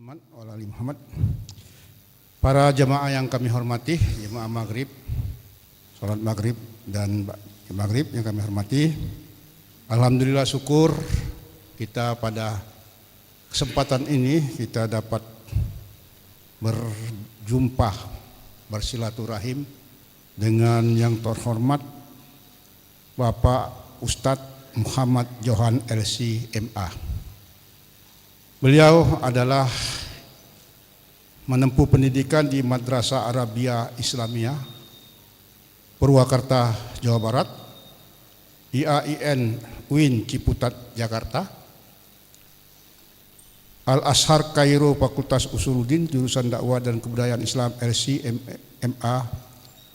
Muhammad wa ala ali Muhammad. Para jamaah yang kami hormati, jamaah maghrib, sholat maghrib dan maghrib yang kami hormati, alhamdulillah syukur kita pada kesempatan ini kita dapat berjumpa, bersilaturahim dengan yang terhormat Bapak Ustadz Muhammad Johan LC MA. Beliau adalah menempuh pendidikan di Madrasah Arabia Islamiyah Purwakarta, Jawa Barat, IAIN UIN Ciputat, Jakarta, Al-Azhar Kairo Fakultas Usuluddin jurusan dakwah dan kebudayaan Islam LC MA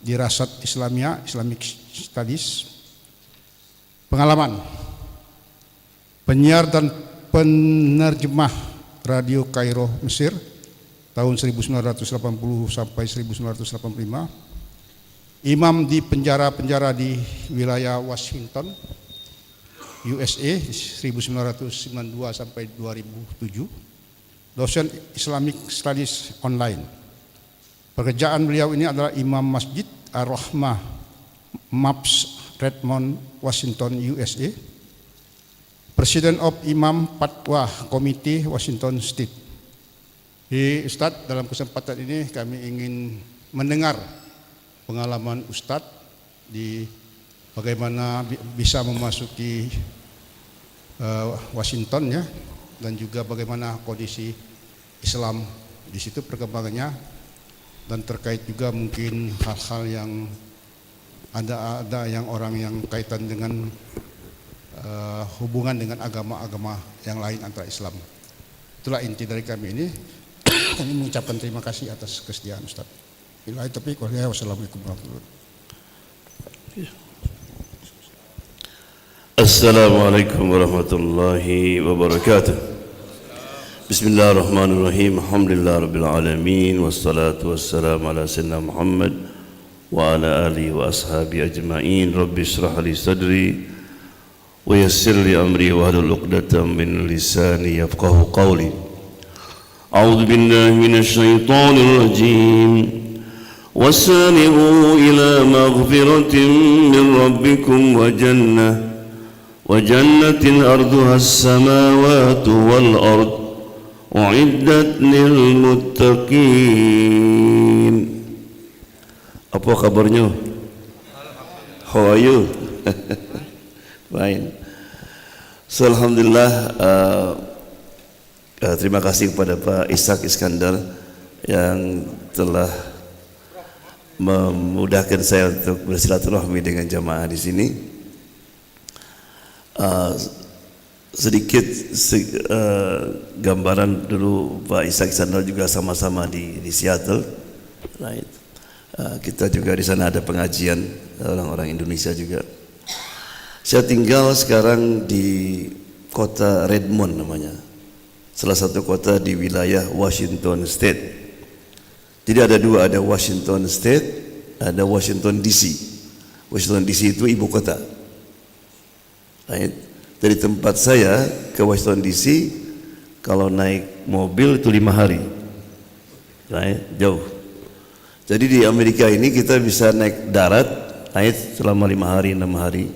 Dirasat Islamiyah Islamic Studies. Pengalaman penyiar dan penerjemah Radio Kairo Mesir tahun 1980 sampai 1985, imam di penjara-penjara di wilayah Washington USA 1992 sampai 2007, dosen Islamic Studies online. Pekerjaan beliau ini adalah imam Masjid Ar-Rahmah MAPS Redmond, Washington USA, President of Imam Fatwa Committee Washington State. Ustadz, dalam kesempatan ini kami ingin mendengar pengalaman Ustadz di bagaimana bisa memasuki Washington ya, dan juga bagaimana kondisi Islam di situ perkembangannya, dan terkait juga mungkin hal-hal yang ada yang orang yang kaitan dengan hubungan dengan agama-agama yang lain antara Islam. Itulah inti dari kami ini. Kami mengucapkan terima kasih atas kesediaan Ustaz. Billahi taufiq wal hidayah. Wassalamualaikum warahmatullahi wabarakatuh. Assalamualaikum warahmatullahi wabarakatuh. Bismillahirrahmanirrahim. Alhamdulillahirabbil alamin wassalatu wassalamu ala sayyidina Muhammad wa ala alihi wa ashabi ajma'in. Rabbi shrah li sadri wa yassir li amri wa hlul 'uqdatam min lisani yafqahu qawli. A'udzu billahi minasy syaithanir rajim. Wasari'u ila maghfiratin min rabbikum wa jannatin arduha as-samawati wal ard u'iddat lil muttaqin. Apa kabarnya? How are you? Fine. So alhamdulillah, terima kasih kepada Pak Ishak Iskandar yang telah memudahkan saya untuk bersilaturahmi dengan jamaah di sini. Sedikit gambaran dulu, Pak Ishak Iskandar juga sama-sama di Seattle, right? Kita juga di sana ada pengajian orang-orang Indonesia juga. Saya tinggal sekarang di kota Redmond namanya, salah satu kota di wilayah Washington State. Jadi ada dua, ada Washington State, ada Washington DC. Washington DC itu ibu kota. Right? Dari tempat saya ke Washington DC kalau naik mobil itu 5 hari, right? Jauh. Jadi di Amerika ini kita bisa naik darat, naik selama 5 hari, 6 hari.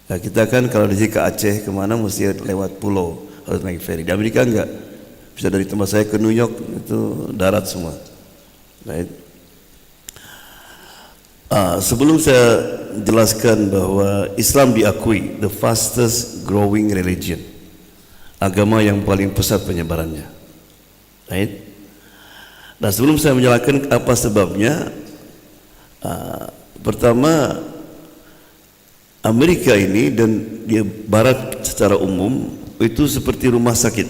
Nah, kita kan kalau dari ke Aceh kemana mesti lewat pulau, harus naik ferry. Di Amerika enggak, bisa dari tempat saya ke New York itu darat semua. Right? Sebelum saya jelaskan bahwa Islam diakui the fastest growing religion, agama yang paling pesat penyebarannya. Right? Nah, sebelum saya menjelaskan apa sebabnya, pertama, Amerika ini dan di Barat secara umum itu seperti rumah sakit.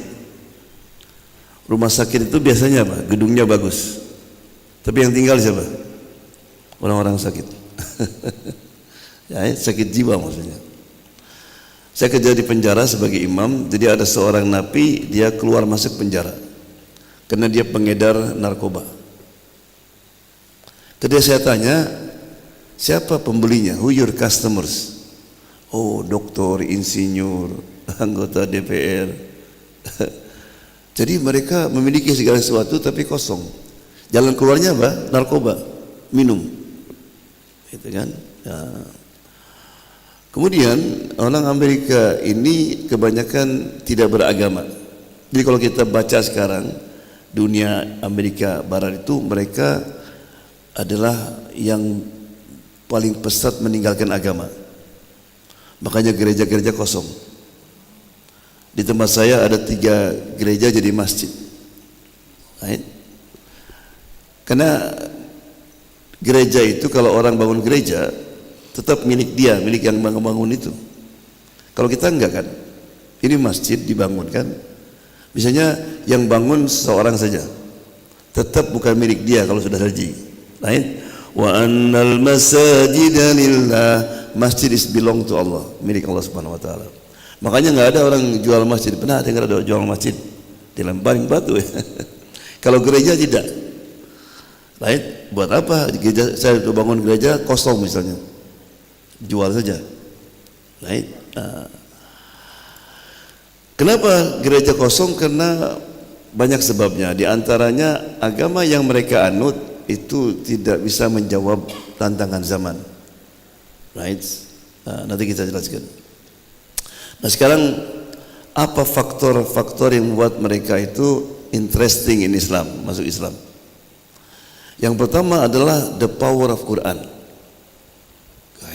Rumah sakit itu biasanya apa? Gedungnya bagus, tapi yang tinggal siapa? Orang-orang sakit. Ya, sakit jiwa maksudnya. Saya kerja di penjara sebagai imam, jadi ada seorang napi, dia keluar masuk penjara karena dia pengedar narkoba. Ketika saya tanya, siapa pembelinya? Who your customers? Oh, dokter, insinyur, anggota DPR. Jadi mereka memiliki segala sesuatu tapi kosong. Jalan keluarnya apa? Narkoba, minum. Gitu kan? Ya. Kemudian orang Amerika ini kebanyakan tidak beragama. Jadi kalau kita baca sekarang dunia Amerika Barat itu, mereka adalah yang paling pesat meninggalkan agama. Makanya gereja-gereja kosong. Di tempat saya ada 3 gereja jadi masjid. Right? Karena gereja itu kalau orang bangun gereja tetap milik dia, milik yang bangun itu. Kalau kita enggak kan, ini masjid dibangunkan, misalnya yang bangun seorang saja, tetap bukan milik dia kalau sudah jadi. Right? Wa annal masajida lillah, masjid is belong to Allah, milik Allah Subhanahu wa taala. Makanya enggak ada orang jual masjid. Pernah dengar ada jual masjid dilemparin batu ya. Kalau gereja tidak. Right? Buat apa gereja, saya bangun gereja kosong misalnya, jual saja. Right? Kenapa gereja kosong? Karena banyak sebabnya. Di antaranya agama yang mereka anut itu tidak bisa menjawab tantangan zaman. Right? Nanti kita jelaskan. Nah sekarang apa faktor-faktor yang membuat mereka itu interesting in Islam, masuk Islam? Yang pertama adalah the power of Quran,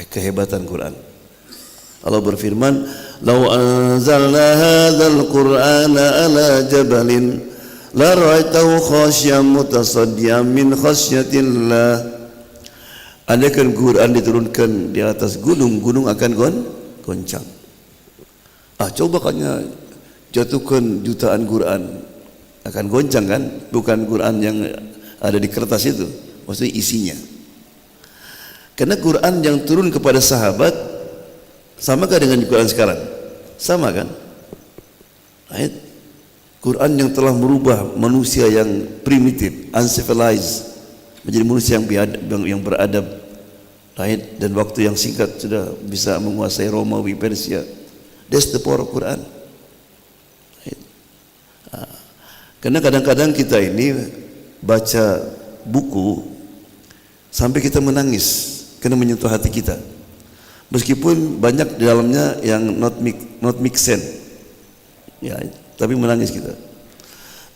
kehebatan Quran. Allah berfirman, "Lau anzalna hadzal Qur'ana ala jabalin la ra'aitahu khashyam mutasaddian min khasyatillah." Andaikan Quran diturunkan di atas gunung, gunung akan goncang. Coba katanya jatuhkan jutaan Quran, akan goncang kan? Bukan Quran yang ada di kertas itu, maksudnya isinya. Karena Quran yang turun kepada sahabat samakah dengan Quran sekarang? Sama kan? Right? Quran yang telah merubah manusia yang primitif, uncivilized, menjadi manusia yang beradab, right? Dan waktu yang singkat sudah bisa menguasai Romawi, Persia. That's the power of Quran. Right? Karena kadang-kadang kita ini baca buku sampai kita menangis karena menyentuh hati kita, meskipun banyak di dalamnya yang not make sense, ya, tapi menangis kita.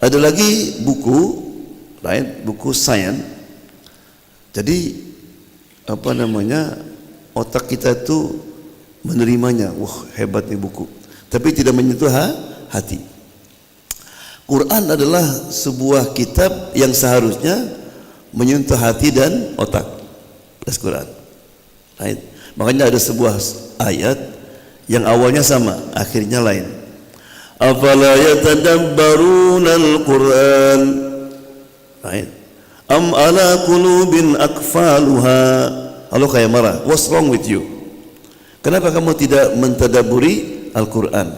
Ada lagi buku, right? Buku sains. Jadi apa namanya, otak kita itu menerimanya, wah hebat nih buku, tapi tidak menyentuh hati. Quran adalah sebuah kitab yang seharusnya menyentuh hati dan otak. That's Quran. Right? Makanya ada sebuah ayat yang awalnya sama, akhirnya lain. Afala yatadabbaruna al-Quran, right? Am ala qulubin akfaluha. Halo kayak marah, what's wrong with you? Kenapa kamu tidak mentadaburi Al-Quran?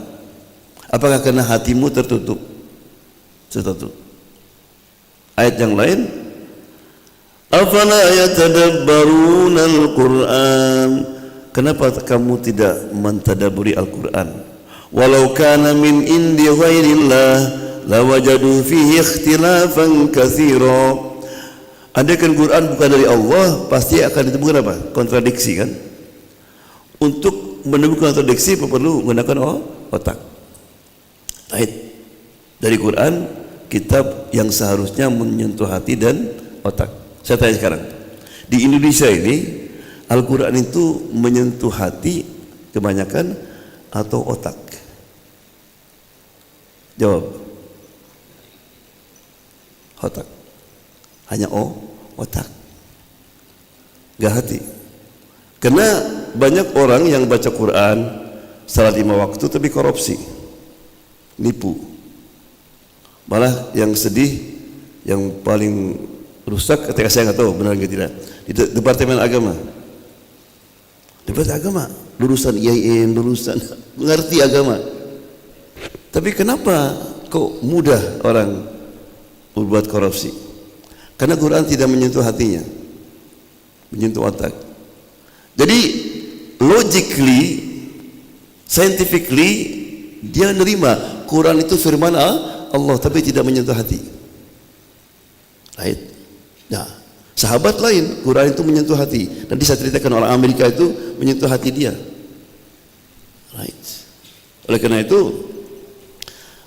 Apakah karena hatimu tertutup? Tertutup. Ayat yang lain, afala yatadabbaruna al-Quran. Kenapa kamu tidak mentadaburi Al-Quran? Walau kana min indi ghairillah lawajadu fihi ikhtilafan katsira. Andaikan Quran bukan dari Allah, pasti akan ditemukan apa? Kontradiksi kan? Untuk menemukan kontradiksi perlu menggunakan otak. Right? Dari Quran, kitab yang seharusnya menyentuh hati dan otak. Saya tanya sekarang, di Indonesia ini Al-Quran itu menyentuh hati kebanyakan atau otak? Jawab. Otak. Hanya otak, gak hati. Karena banyak orang yang baca Quran salat 5 waktu tapi korupsi, nipu. Malah yang sedih, yang paling rusak ketika saya nggak tahu benar nggak tidak, di Departemen Agama. Departemen Agama, lulusan IAIN, lulusan mengerti agama. Tapi kenapa kok mudah orang berbuat korupsi? Karena Quran tidak menyentuh hatinya, menyentuh otak. Jadi logically, scientifically dia nerima Quran itu firman Allah tapi tidak menyentuh hati. Right? Nah, sahabat lain Quran itu menyentuh hati. Nanti saya ceritakan orang Amerika itu menyentuh hati dia. Right? Oleh karena itu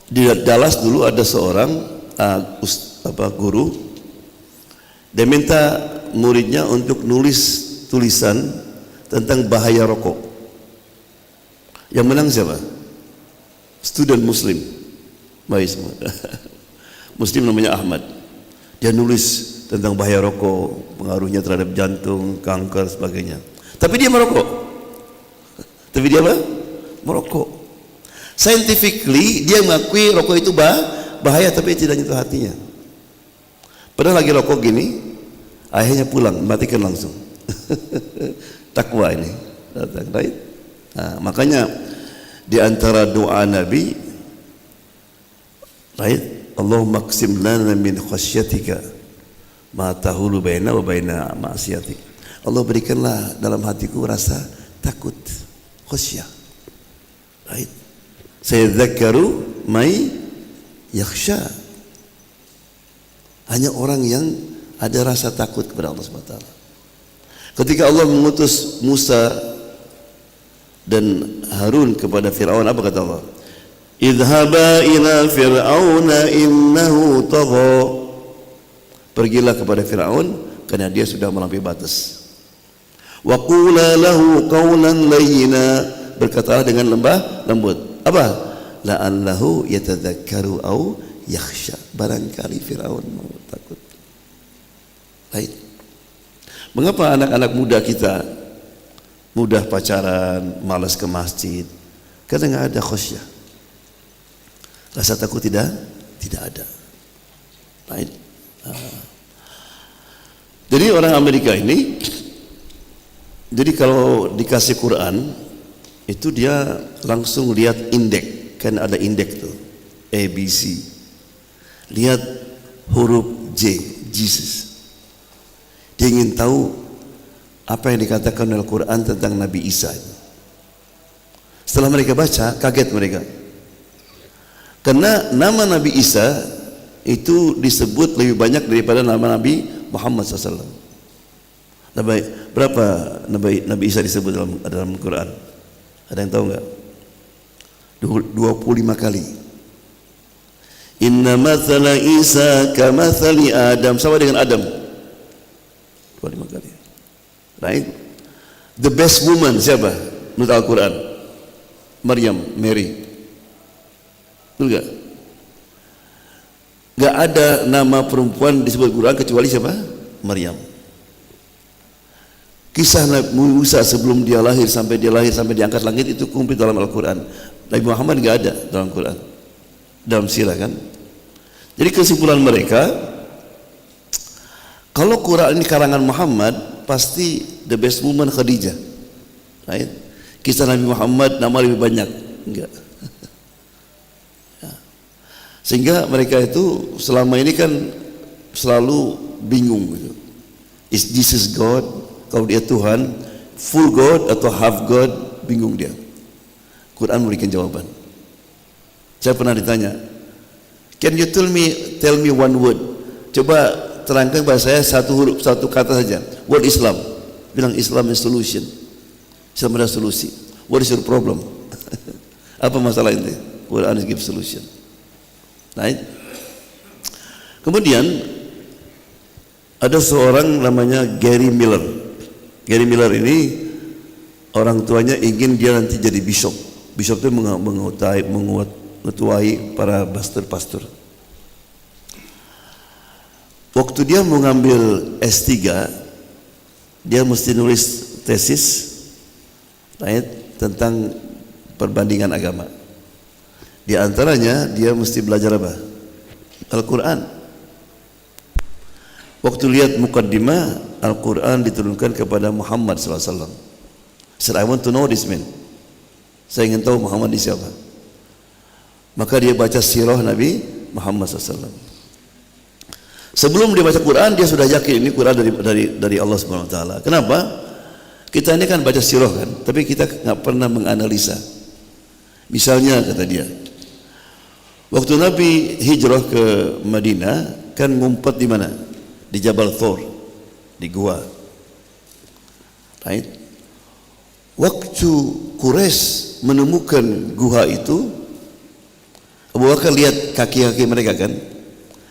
di Dallas dulu ada seorang guru, dia minta muridnya untuk nulis tulisan tentang bahaya rokok. Yang menang siapa? Student Muslim, baik semua. Muslim namanya Ahmad. Dia nulis tentang bahaya rokok, pengaruhnya terhadap jantung, kanker, sebagainya. Tapi dia merokok. Tapi dia apa? Merokok. Scientifically dia mengakui rokok itu bahaya, tapi tidak nyentuh hatinya. Padahal lagi rokok gini, akhirnya pulang, matikan langsung. Takwa ini datang, right? Nah, makanya di antara doa Nabi, right? Allahumma qsim lana min khasyatika ma tahulu baina wa baina ma'siyatik. Allah berikanlah dalam hatiku rasa takut, khasyah. Right? Sayadzakkaru may yakhsha. Hanya orang yang ada rasa takut kepada Allah Subhanahu wa taala. Ketika Allah mengutus Musa dan Harun kepada Fir'aun, apa kata Allah? Idhaba ila fir'auna innahu tagha. Pergilah kepada Fir'aun karena dia sudah melampaui batas. Wa qula lahu qawlan layyina. Berkatalah dengan lembut. Apa? La'allahu yatadzakkaru au yakhsha. Barangkali Fir'aun mau takut. Baik. Mengapa anak-anak muda kita mudah pacaran, malas ke masjid? Karena enggak ada khasyah. Rasa takut tidak ada. Baik. Jadi orang Amerika ini, jadi kalau dikasih Quran itu dia langsung lihat indeks, kan ada indeks tuh, A, B, C. Lihat huruf J, Jesus. Dia ingin tahu apa yang dikatakan dalam Quran tentang Nabi Isa. Setelah mereka baca, kaget mereka. Karena nama Nabi Isa itu disebut lebih banyak daripada nama Nabi Muhammad SAW. Berapa Nabi Isa disebut dalam Quran? Ada yang tahu enggak? 25 kali. Inna mathala Isa kamathali Adam, sama dengan Adam. 25 kali. Right? The best woman siapa menurut Al-Quran? Maryam, Mary. Betul gak? Gak ada nama perempuan disebut Quran kecuali siapa? Maryam. Kisah Nabi Musa sebelum dia lahir sampai diangkat langit itu komplit dalam Al-Quran. Nabi Muhammad gak ada dalam Quran, dalam sirah kan. Jadi kesimpulan mereka, kalau Quran ini karangan Muhammad, pasti the best woman Khadijah. Right? Kisah Nabi Muhammad nama lebih banyak. Enggak. Sehingga mereka itu selama ini kan selalu bingung gitu. Is Jesus God? Kalau dia Tuhan, full God atau half God, bingung dia. Quran memberikan jawaban. Saya pernah ditanya, can you tell me one word? Coba terangkan pada saya satu huruf, satu kata saja. Word Islam. Bilang Islam is solution. Islam adalah solusi. What is your problem? Apa masalah ini? Quran is give solution. Right? Kemudian ada seorang namanya Gary Miller. Gary Miller ini orang tuanya ingin dia nanti jadi bishop. Bishop itu mengetuai para pastor. Waktu dia mengambil S3, dia mesti nulis tesis, right, tentang perbandingan agama. Di antaranya dia mesti belajar apa? Al-Quran. Waktu lihat mukaddimah, Al-Quran diturunkan kepada Muhammad SAW. Said, I want to know this man. Saya ingin tahu Muhammad ini siapa. Maka dia baca sirah Nabi Muhammad SAW. Sebelum dia baca Quran, dia sudah yakin ini Quran dari Allah Subhanahu Wa Taala. Kenapa? Kita ini kan baca sirah kan, tapi kita nggak pernah menganalisa. Misalnya kata dia, Waktu Nabi hijrah ke Madinah kan ngumpet di mana? Di Jabal Thor, di gua. Right? Waktu Quraisy menemukan gua itu, Abu Bakar lihat kaki-kaki mereka kan.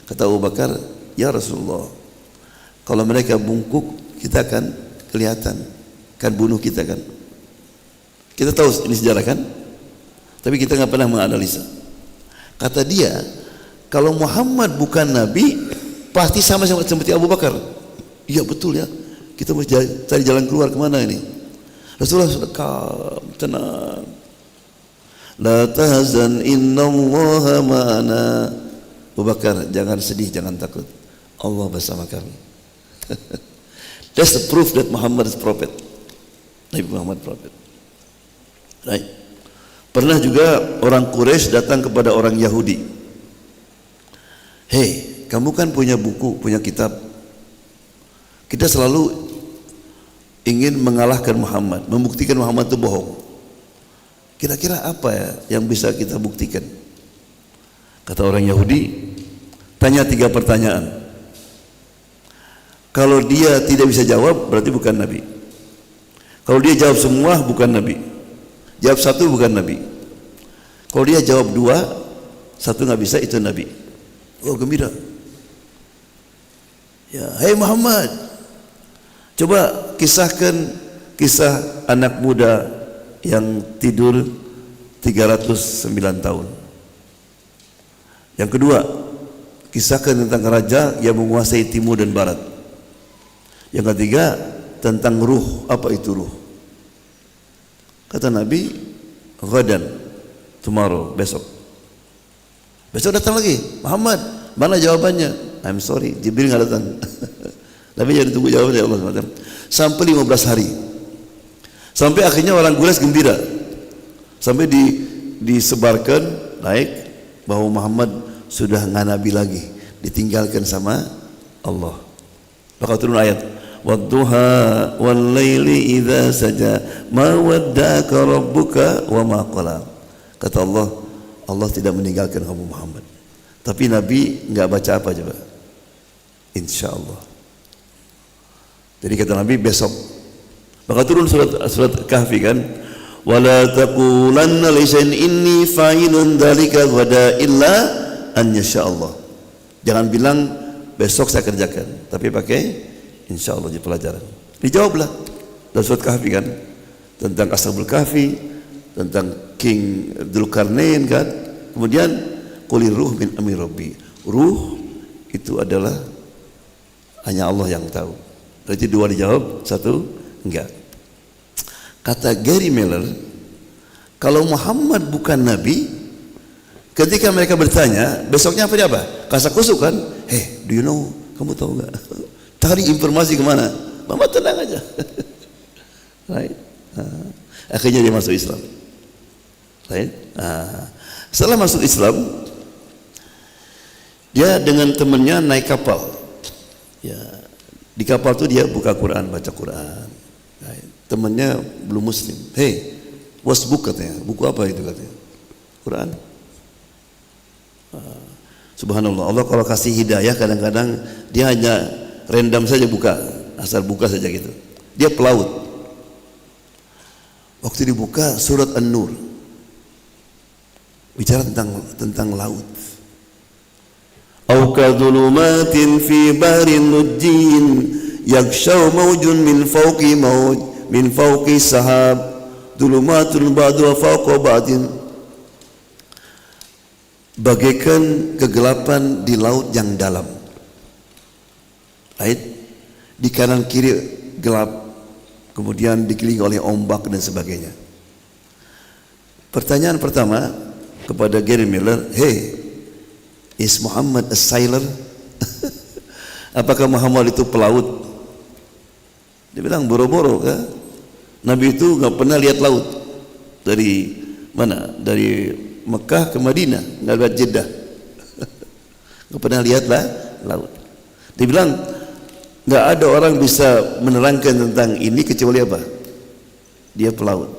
Kata Abu Bakar, ya Rasulullah, kalau mereka bungkuk kita akan kelihatan, kan bunuh kita kan. Kita tahu ini sejarah kan, tapi kita nggak pernah menganalisa. Kata dia, kalau Muhammad bukan Nabi, pasti sama seperti Abu Bakar. Iya betul ya, kita mesti cari jalan keluar kemana ini. Rasulullah sudah calm, tenang. La tahzan innallaha ma'ana. Abu Bakar, jangan sedih, jangan takut. Allah bersama kami. That's the proof that Muhammad is prophet. Nabi Muhammad prophet. Right. Pernah juga orang Quraisy datang kepada orang Yahudi. Hei, kamu kan punya buku, punya kitab. Kita selalu ingin mengalahkan Muhammad, membuktikan Muhammad itu bohong. Kira-kira apa ya yang bisa kita buktikan? Kata orang Yahudi, tanya 3 pertanyaan. Kalau dia tidak bisa jawab, berarti bukan Nabi. Kalau dia jawab semua, bukan Nabi. Jawab 1 bukan Nabi. Kalau dia jawab 2, 1 nggak bisa, itu Nabi. Oh gembira. Ya, hei Muhammad, coba kisahkan kisah anak muda yang tidur 309 tahun. Yang kedua, kisahkan tentang raja yang menguasai timur dan barat. Yang ketiga, tentang ruh. Apa itu ruh? Kata Nabi, ghadan, tomorrow, besok. Besok datang lagi, Muhammad, mana jawabannya? I'm sorry, Jibril nggak datang. Nabi jangan tunggu jawabannya Allah SWT. Sampai 15 hari. Sampai akhirnya orang Quraisy gembira. Sampai disebarkan naik bahwa Muhammad sudah nggak Nabi lagi, ditinggalkan sama Allah. Maka turun ayat, wadduha wal laili idza saja ma waddaka rabbuka wa ma qala. Kata Allah, Allah tidak meninggalkan kamu Muhammad. Tapi Nabi enggak baca apa coba? Insyaallah. Jadi kata Nabi besok. Maka turun surat Kahfi kan, wala taqulanna li shay'in inni fa'ilun dzalika ghada illa an yasha'allah. Jangan bilang besok saya kerjakan, tapi pakai insyaallah di pelajaran. Dijawablah dalam surat Kahfi kan, tentang Ashabul Kahfi, tentang King Dzulkarnain kan. Kemudian qulir ruh min amri rabbi. Ruh itu adalah hanya Allah yang tahu. Berarti 2 dijawab, 1 enggak. Kata Gary Miller, kalau Muhammad bukan Nabi, ketika mereka bertanya, besoknya apa? Kasak-kusuk kan? Hey, do you know? Kamu tahu enggak? Tarik informasi kemana? Mama tenang aja. Right? Akhirnya dia masuk Islam. Right? Setelah masuk Islam, dia dengan temannya naik kapal. Ya, di kapal itu dia buka Quran, baca Quran. Right? Temannya belum Muslim. Hey, what's book katanya? Buku apa itu katanya? Quran. Subhanallah, Allah kalau kasih hidayah kadang-kadang dia hanya random saja buka, asal buka saja gitu. Dia pelaut. Waktu dibuka surat An-Nur, bicara tentang laut. Au kadhulumatin fi bahrin lujjin yaghshaw mawjun min fawqi sahab dhulumatun ba'du fawqa ba'din. Bagaikan kegelapan di laut yang dalam. Ayat di kanan kiri gelap, kemudian dikelilingi oleh ombak dan sebagainya. Pertanyaan pertama kepada Gary Miller, hey, is Muhammad a sailor? Apakah Muhammad itu pelaut? Dia bilang boro-boro kan? Nabi itu nggak pernah lihat laut. Dari mana? Dari Mekah ke Madinah, nggak lihat Jeddah. Nggak pernah lihat lah laut. Dia bilang nggak ada orang bisa menerangkan tentang ini kecuali apa? Dia pelaut.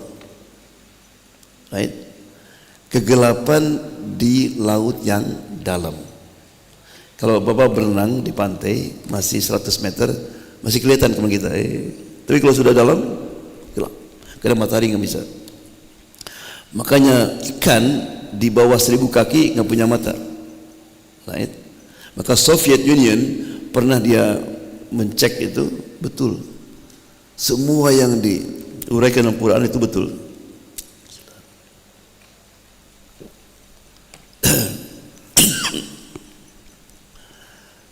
Right? kegelapan di laut yang dalam. Kalau Bapak berenang di pantai masih 100 meter masih kelihatan sama kita. Tapi kalau sudah dalam gelap. Karena matahari nggak bisa. Makanya ikan di bawah 1000 kaki nggak punya mata. Right? Maka Soviet Union pernah dia mencek itu betul. Semua yang diuraikan dalam Quran itu betul.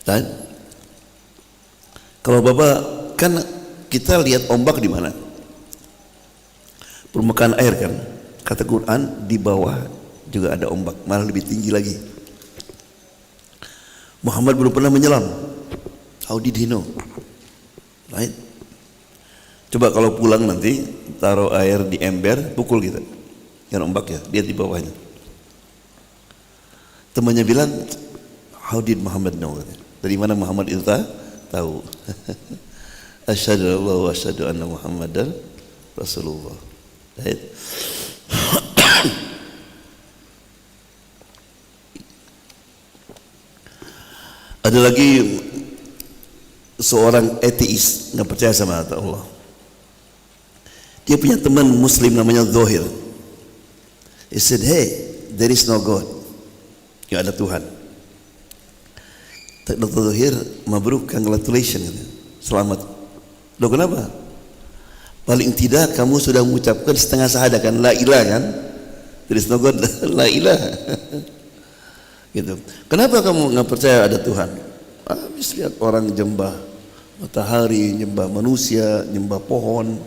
Dan kalau Bapak kan kita lihat ombak di mana? Permukaan air kan. Kata Quran di bawah juga ada ombak, malah lebih tinggi lagi. Muhammad belum pernah menyelam. How did he know? Right? Coba kalau pulang nanti taruh air di ember, pukul kita. Yang ombak ya, dia di bawahnya. Temannya bilang, how did Muhammad know? Dari mana Muhammad itu tahu? Asyhadu an la wa asyhadu anna Muhammadar Rasulullah. Right? Ada lagi seorang ateis nggak percaya sama Allah. Dia punya teman Muslim namanya Zohir. He said, hey, there is no God. Nggak ada Tuhan. Dr. Zohir, mabruk, congratulations, selamat. Loh kenapa? Paling tidak kamu sudah mengucapkan setengah syahadah kan, la ilah kan? There is no God, la ilah. Gitu. Kenapa kamu nggak percaya ada Tuhan? Habis lihat orang nyembah matahari, nyembah manusia, nyembah pohon.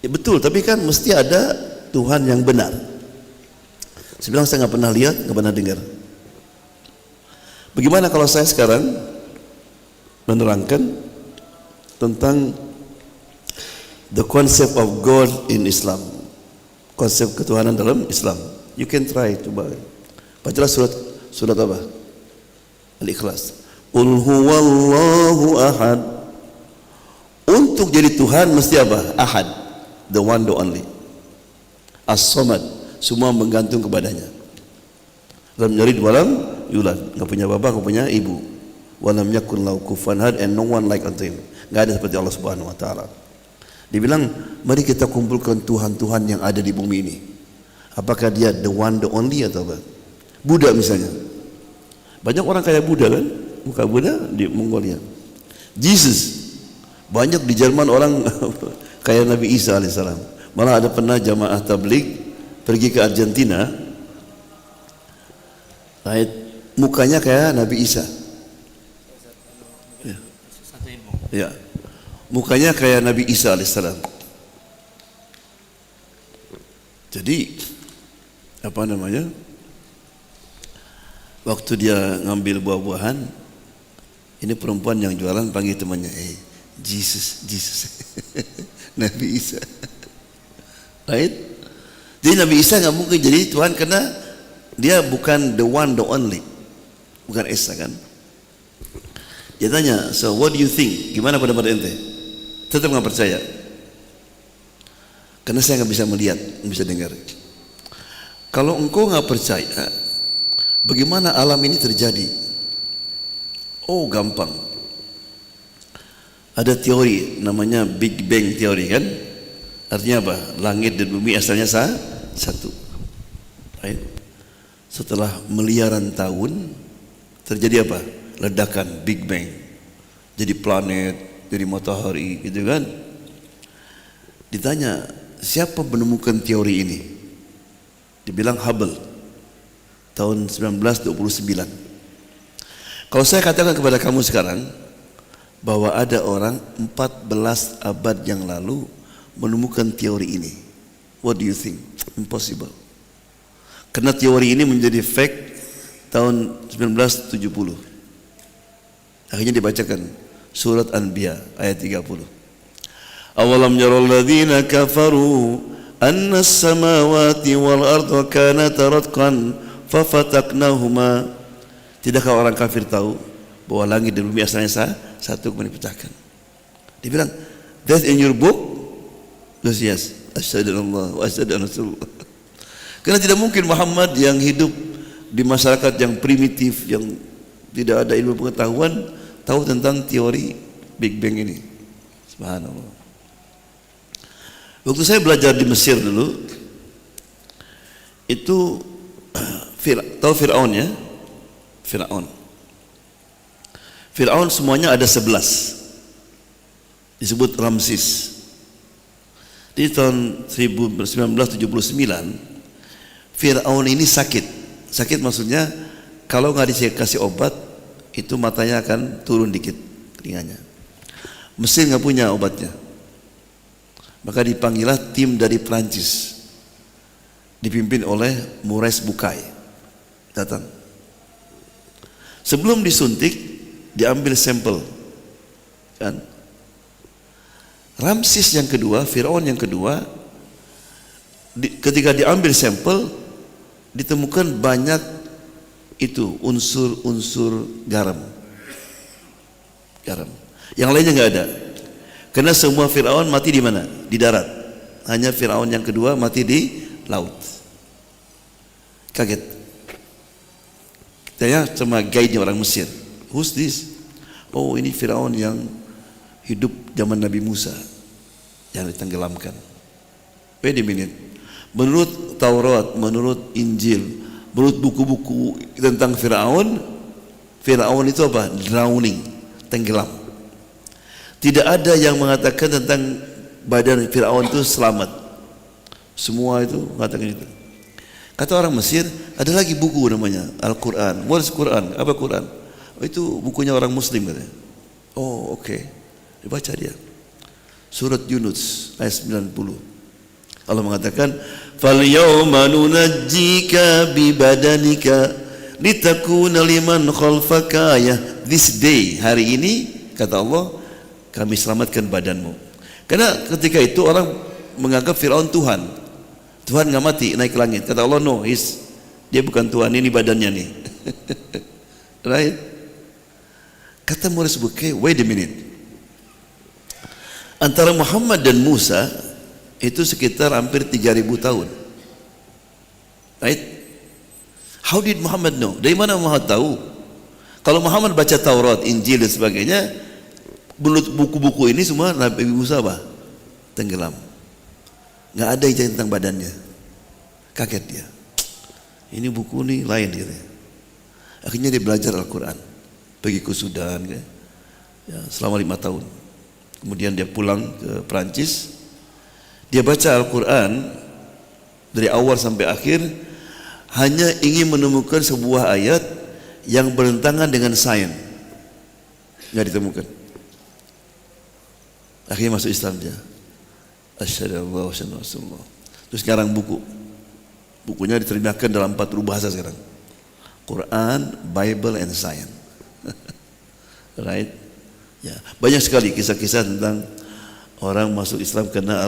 Ya betul, tapi kan mesti ada Tuhan yang benar. Saya bilang saya nggak pernah lihat, nggak pernah dengar. Bagaimana kalau saya sekarang menerangkan tentang the concept of God in Islam, konsep ketuhanan dalam Islam? You can try, coba. Bacalah surat apa? Al-Ikhlas. Qul huwallahu ahad. Untuk jadi Tuhan mesti apa? Ahad, the one, the only. As-Samad, semua menggantung kepadanya. Lam yalid walam yulad, enggak punya bapak, enggak punya ibu. Walam yakun lahu kufuwan ahad, and no one like unto him. Enggak ada seperti Allah Subhanahu wa taala. Dibilang, mari kita kumpulkan Tuhan-Tuhan yang ada di bumi ini. Apakah dia the one, the only atau apa? Buddha misalnya. Banyak orang kayak Buddha kan? Muka Buddha di Mongolia. Jesus. Banyak di Jerman orang kayak Nabi Isa alaihissalam. Malah ada pernah jamaah tabligh pergi ke Argentina. Right. Mukanya kayak Nabi Isa. Ya. Ya. Mukanya kayak Nabi Isa alaihissalam. Jadi apa namanya? Waktu dia ngambil buah-buahan, ini perempuan yang jualan panggil temannya, Jesus, Nabi Isa. Right? Jadi Nabi Isa nggak mungkin jadi Tuhan karena dia bukan the one, the only, bukan Esa kan? Dia tanya, so what do you think? Gimana pendapat ente? Tetap nggak percaya? Karena saya nggak bisa melihat, nggak bisa dengar. Kalau engkau nggak percaya, bagaimana alam ini terjadi? Oh, gampang. Ada teori namanya Big Bang teori kan? Artinya apa? Langit dan bumi asalnya satu. Right? Setelah miliaran tahun terjadi apa? Ledakan Big Bang. Jadi planet, jadi matahari, gitu kan? Ditanya, siapa menemukan teori ini? Dibilang Hubble. Tahun 1929. Kalau saya katakan kepada kamu sekarang bahwa ada orang 14 abad yang lalu menemukan teori ini, what do you think? Impossible. Karena teori ini menjadi fact tahun 1970. Akhirnya dibacakan surat Anbiya ayat 30. Awalam yarul ladzina kafaru anna as-samawati wal arda kanata ratqan fafataknahuma. Tidakkah orang kafir tahu bahwa langit dan bumi asalnya satu kemudian dipecahkan? Dia bilang, that's in your book? Yes, yes. Asyhadu an la wa asyhadu anna Rasulullah. Karena tidak mungkin Muhammad yang hidup di masyarakat yang primitif, yang tidak ada ilmu pengetahuan, tahu tentang teori Big Bang ini. Subhanallah. Waktu saya belajar di Mesir dulu, itu tahu Fir'aun ya? Fir'aun semuanya ada 11. Disebut Ramses. Di tahun 1979, Fir'aun ini sakit. Sakit maksudnya kalau nggak dikasih obat, itu matanya akan turun dikit telinganya. Mesir nggak punya obatnya. Maka dipanggillah tim dari Prancis, dipimpin oleh Maurice Bucaille, datang. Sebelum disuntik, diambil sampel, kan? Ramses yang kedua, Firaun yang kedua, ketika diambil sampel, ditemukan banyak itu unsur-unsur garam. Yang lainnya nggak ada. Karena semua Firaun mati di mana? Di darat. Hanya Firaun yang kedua mati di laut. Kaget. Saya sama guide-nya orang Mesir. Who's this? Oh, ini Firaun yang hidup zaman Nabi Musa yang ditenggelamkan. Wait a minute. Menurut Taurat, menurut Injil, menurut buku-buku tentang Firaun itu apa? Drowning, tenggelam. Tidak ada yang mengatakan tentang badan Firaun itu selamat. Semua itu mengatakan itu. Kata orang Mesir, ada lagi buku namanya Al-Quran. What is Quran? Apa Quran? Oh, itu bukunya orang Muslim katanya. Oh, oke. Dibaca dia. Surat Yunus ayat 90. Allah mengatakan, "Fal-yawma nunajjika bi badanika litakuna liman khalfaka ayah." This day, hari ini, kata Allah, kami selamatkan badanmu. Karena ketika itu orang menganggap Firaun Tuhan. Tuhan nggak mati, naik ke langit. Kata Allah, no, dia bukan Tuhan, ini badannya nih. Right? Kata Maurice Bucaille, wait a minute. Antara Muhammad dan Musa itu sekitar hampir 3.000 tahun. Right? How did Muhammad know? Dari mana Muhammad tahu? Kalau Muhammad baca Taurat, Injil dan sebagainya, menurut buku-buku ini semua Nabi Musa apa? Tenggelam. Nggak ada yang tentang badannya. Kaget dia. Ini buku ini lain gitu. Akhirnya dia belajar Al-Quran. Pergi ke Sudan ya, selama 5 tahun. Kemudian dia pulang ke Perancis. Dia baca Al-Quran dari awal sampai akhir, hanya ingin menemukan sebuah ayat yang bertentangan dengan sains. Nggak ditemukan. Akhirnya masuk Islam dia. Asyhadu an la ilaha illallah. Terus sekarang bukunya diterjemahkan dalam 40 bahasa sekarang. Quran, Bible, and Science. Right? Ya, banyak sekali kisah-kisah tentang orang masuk Islam karena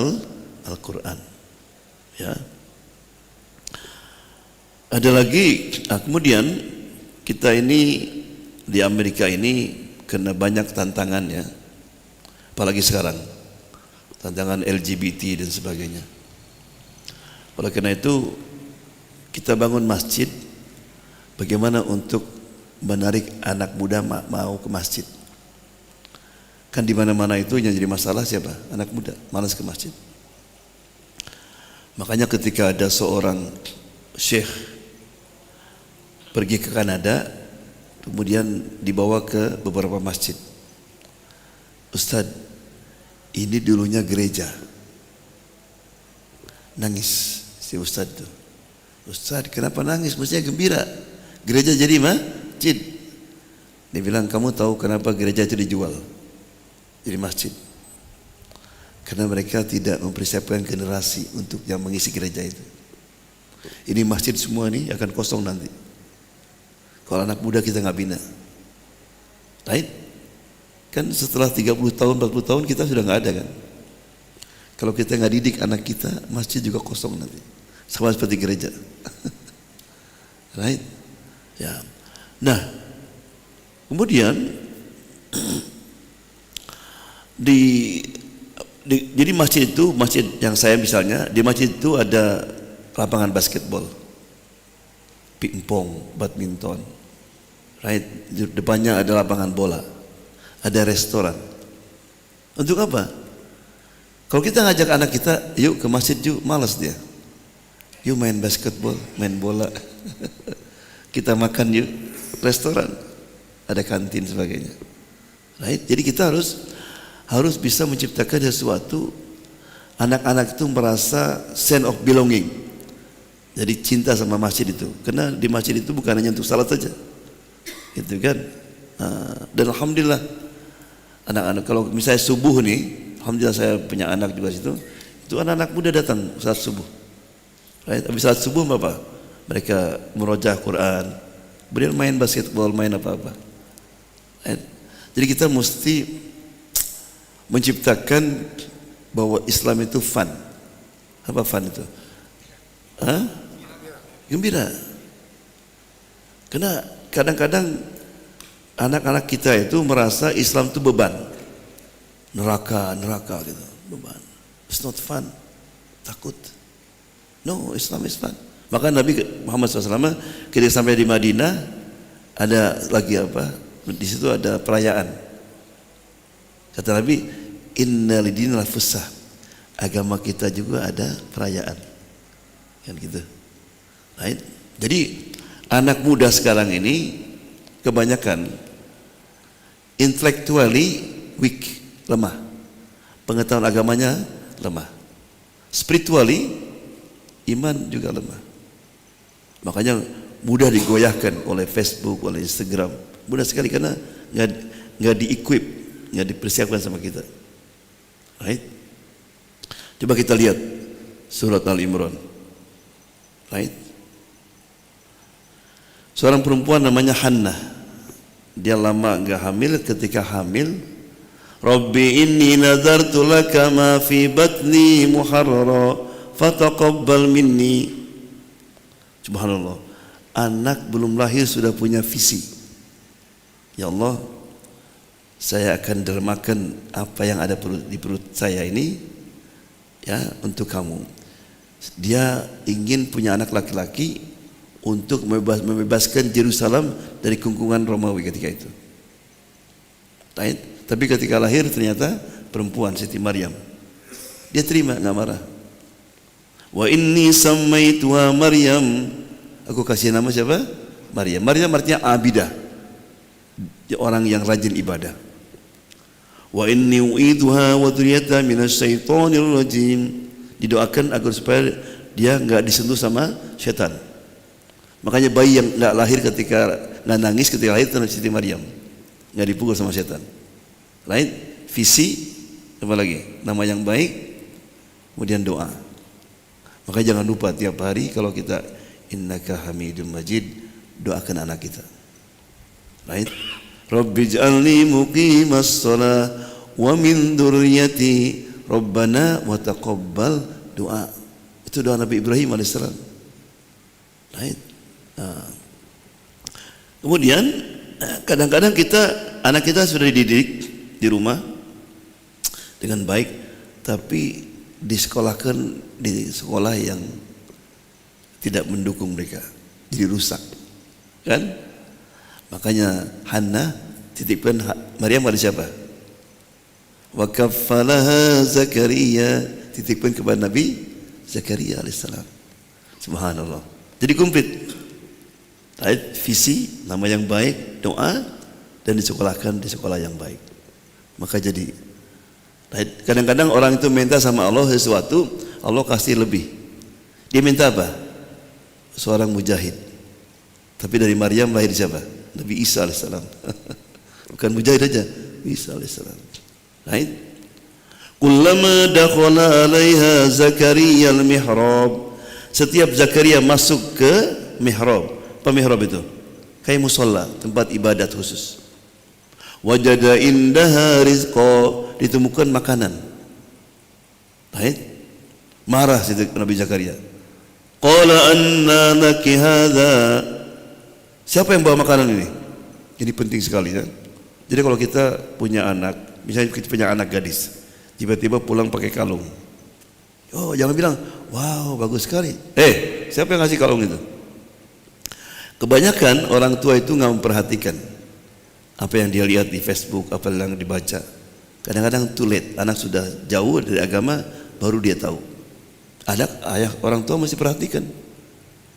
Al-Quran. Ya. Ada lagi, kemudian kita ini di Amerika ini kena banyak tantangan ya. Apalagi sekarang. Tantangan LGBT dan sebagainya. Oleh karena itu kita bangun masjid, bagaimana untuk menarik anak muda mau ke masjid. Kan di mana-mana itu yang jadi masalah siapa? Anak muda, malas ke masjid. Makanya ketika ada seorang syekh pergi ke Kanada, kemudian dibawa ke beberapa masjid. Ustadz, ini dulunya gereja. Nangis si Ustadz itu. Ustadz, kenapa nangis? Mestinya gembira. Gereja jadi masjid. Dia bilang, kamu tahu kenapa gereja itu dijual? Jadi masjid. Karena mereka tidak mempersiapkan generasi untuk yang mengisi gereja itu. Ini masjid semua ini akan kosong nanti. Kalau anak muda kita nggak bina. Right? Kan setelah 30 tahun, 40 tahun kita sudah nggak ada kan. Kalau kita nggak didik anak kita, masjid juga kosong nanti. Sama seperti gereja. Right? Ya. Nah, kemudian jadi masjid itu, masjid yang saya misalnya, di masjid itu ada lapangan basketball, pingpong, badminton, right? Di depannya ada lapangan bola, ada restoran. Untuk apa? Kalau kita ngajak anak kita, yuk ke masjid yuk, malas dia. Yuk main basketball, main bola. Kita makan yuk, restoran, ada kantin sebagainya. Right? Jadi kita harus bisa menciptakan sesuatu. Anak-anak itu merasa sense of belonging. Jadi cinta sama masjid itu. Karena di masjid itu bukan hanya untuk salat saja. Gitu kan? Dan alhamdulillah anak-anak kalau misalnya subuh nih, alhamdulillah saya punya anak juga situ. Itu anak-anak muda datang saat subuh. Right? Habis saat subuh apa? Mereka merojah Quran, kemudian main basketball, main apa-apa. Right? Jadi kita mesti menciptakan bahwa Islam itu fun. Apa fun itu? Gembira. Karena kadang-kadang anak-anak kita itu merasa Islam itu beban. Neraka gitu, beban. It's not fun. Takut. No, Islam is fun. Maka Nabi Muhammad SAW ketika sampai di Madinah ada lagi apa? Di situ ada perayaan. Kata Nabi, inna lidinil fusah, agama kita juga ada perayaan, kan gitu. Right? Jadi anak muda sekarang ini kebanyakan intellectually weak, lemah, pengetahuan agamanya lemah, spiritually iman juga lemah. Makanya mudah digoyahkan oleh Facebook, oleh Instagram, mudah sekali karena nggak di-equip, nggak dipersiapkan sama kita. Right? Coba kita lihat surat Al-Imran. Right? Seorang perempuan namanya Hannah. Dia lama enggak hamil, ketika hamil, Rabbi inni nadartu laka ma fi batni muharrara fataqabbal minni. Subhanallah. Anak belum lahir sudah punya visi. Ya Allah, saya akan dermakan apa yang ada di perut saya ini ya untuk kamu. Dia ingin punya anak laki-laki untuk membebaskan Yerusalem dari kungkungan Romawi ketika itu. Right? Tapi ketika lahir ternyata perempuan, Siti Maryam. Dia terima, nggak marah. Wa inni sammaituha Maryam. Aku kasih nama siapa? Maryam. Maryam artinya abidah, orang yang rajin ibadah. Wa inni u'iduha wa dzurriyyataha minasyaitonir rajim. Didoakan agar supaya dia enggak disentuh sama setan. Makanya bayi yang enggak lahir ketika enggak nangis ketika lahir itu Siti Maryam. Enggak dipukul sama setan. Lain visi apa lagi? Nama yang baik, kemudian doa. Maka jangan lupa tiap hari kalau kita innaka hamidum majid, doakan anak kita. Right? Rabbij'alni muqimas shalah wa min dzurriyyati Rabbana wa taqabbal doa. Itu doa Nabi Ibrahim alaihissalam. Right? Kemudian kadang-kadang anak kita sudah dididik di rumah dengan baik, tapi disekolahkan di sekolah yang tidak mendukung mereka, jadi rusak, kan? Makanya Hannah titipkan Maryam pada siapa? Wa kaffalaha Zakaria, titipkan kepada Nabi Zakaria alaihissalam. Subhanallah. Jadi komplit. Visi, nama yang baik, doa, dan disekolahkan di sekolah yang baik. Maka jadi kadang-kadang orang itu minta sama Allah sesuatu, Allah kasih lebih. Dia minta apa? Seorang mujahid. Tapi dari Maryam lahir siapa? Nabi Isa alaihissalam. Bukan mujahid aja, Isa alaihissalam. Right? Kullama dakhala 'alaiha Zakaria al-mihrab. Setiap Zakaria masuk ke mihrab. Apa mihrab itu? Kayak musola, tempat ibadat khusus. Wajada indaha rizqa, ditemukan makanan. Right? Marah Nabi Zakaria. Qala anna laki hadza. Siapa yang bawa makanan ini? Ini penting sekali ya. Jadi kalau kita punya anak, misalnya kita punya anak gadis, tiba-tiba pulang pakai kalung. Oh, jangan bilang, wow bagus sekali. Siapa yang ngasih kalung itu? Kebanyakan orang tua itu nggak memperhatikan apa yang dia lihat di Facebook, apa yang dibaca. Kadang-kadang too late, anak sudah jauh dari agama, baru dia tahu. Ayah orang tua mesti perhatikan.